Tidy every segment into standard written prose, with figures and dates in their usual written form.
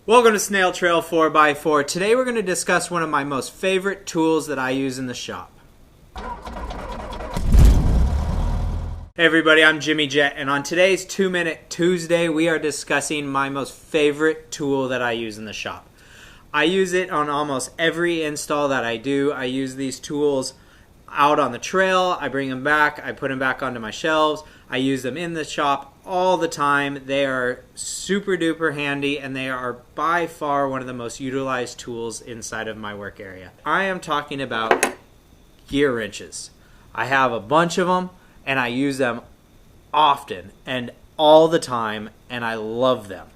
Welcome to Snail Trail 4x4. Today we're going to discuss one of my most favorite tools that I use in the shop. Hey everybody, I'm Jimmy Jet, and on today's 2-Minute Tuesday, we are discussing my most favorite tool that I use in the shop. I use it on almost every install that I do. I use these tools out on the trail, I bring them back, I put them back onto my shelves, I use them in the shop all the time. They are super duper handy, and they are by far one of the most utilized tools inside of my work area. I am talking about gear wrenches. I have a bunch of them, and I use them often and all the time, and I love them.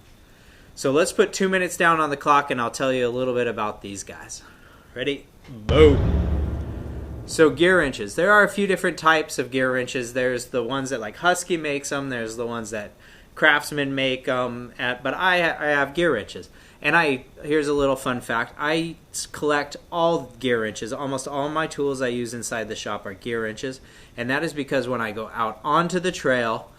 So let's put 2 minutes down on the clock, and I'll tell you a little bit about these guys. Ready? Boom! So gear wrenches. There are a few different types of gear wrenches. There's the ones that like Husky makes them. There's the ones that Craftsman make them. But I have gear wrenches. And here's a little fun fact. I collect all gear wrenches. Almost all my tools I use inside the shop are gear wrenches. And that is because when I go out onto the trail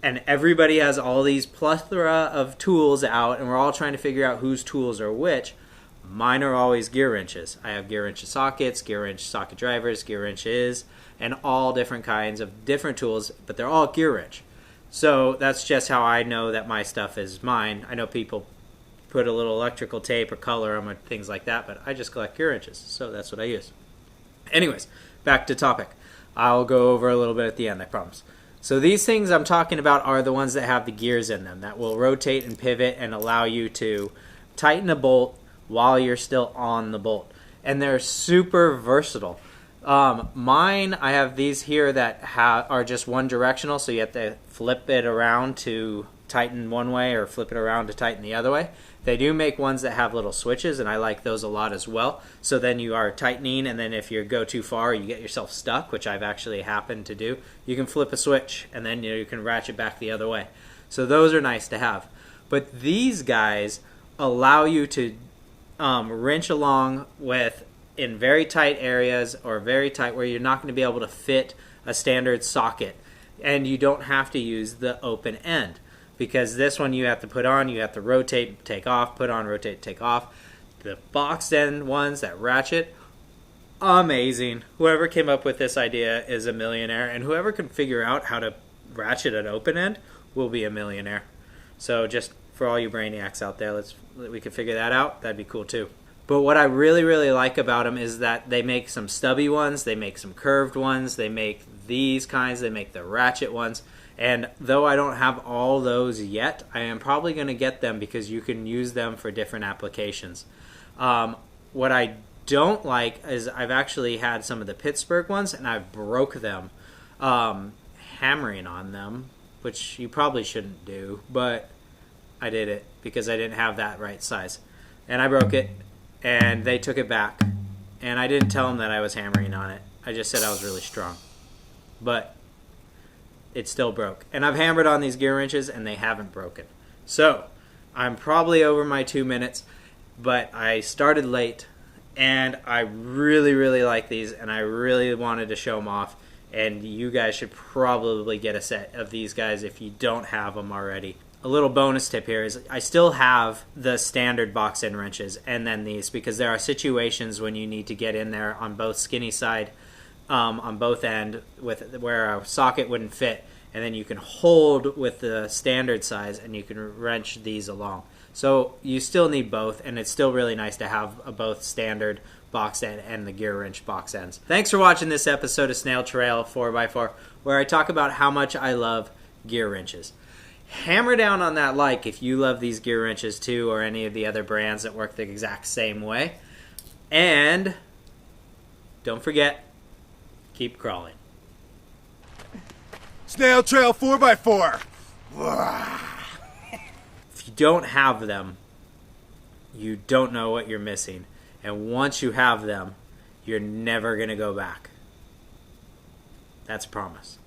and everybody has all these plethora of tools out and we're all trying to figure out whose tools are which, mine are always gear wrenches. I have gear wrench sockets, gear wrench socket drivers, gear wrenches, and all different kinds of different tools, but they're all gear wrench. So that's just how I know that my stuff is mine. I know people put a little electrical tape or color on them or things like that, but I just collect gear wrenches, so that's what I use. Anyways, back to topic. I'll go over a little bit at the end, I promise. So these things I'm talking about are the ones that have the gears in them that will rotate and pivot and allow you to tighten a bolt while you're still on the bolt. And they're super versatile. Mine, I have these here that are just one directional, so you have to flip it around to tighten one way or flip it around to tighten the other way. They do make ones that have little switches, and I like those a lot as well. So then you are tightening, and then if you go too far, you get yourself stuck, which I've actually happened to do. You can flip a switch, and then you can ratchet back the other way. So those are nice to have. But these guys allow you to wrench along with in very tight areas or very tight where you're not going to be able to fit a standard socket, and you don't have to use the open end, because this one you have to put on, you have to rotate, take off, put on, rotate, take off. The boxed end ones that ratchet, amazing. Whoever came up with this idea is a millionaire, and whoever can figure out how to ratchet an open end will be a millionaire. So just for all you brainiacs out there, we can figure that out. That'd be cool too. But what I really, really like about them is that they make some stubby ones, they make some curved ones, they make these kinds, they make the ratchet ones. And though I don't have all those yet, I am probably going to get them because you can use them for different applications. What I don't like is I've actually had some of the Pittsburgh ones, and I broke them hammering on them, which you probably shouldn't do, but I did it because I didn't have that right size. And I broke it, and they took it back. And I didn't tell them that I was hammering on it. I just said I was really strong. But it still broke. And I've hammered on these gear wrenches, and they haven't broken. So I'm probably over my 2 minutes, but I started late, and I really, really like these, and I really wanted to show them off. And you guys should probably get a set of these guys if you don't have them already. A little bonus tip here is I still have the standard box end wrenches and then these, because there are situations when you need to get in there on both skinny side, on both end, with where a socket wouldn't fit, and then you can hold with the standard size and you can wrench these along. So you still need both, and it's still really nice to have a both standard box end and the gear wrench box ends. Thanks for watching this episode of Snail Trail 4x4, where I talk about how much I love gear wrenches. Hammer down on that like if you love these gear wrenches too, or any of the other brands that work the exact same way. And don't forget, keep crawling. Snail Trail 4x4. If you don't have them, you don't know what you're missing. And once you have them, you're never going to go back. That's a promise.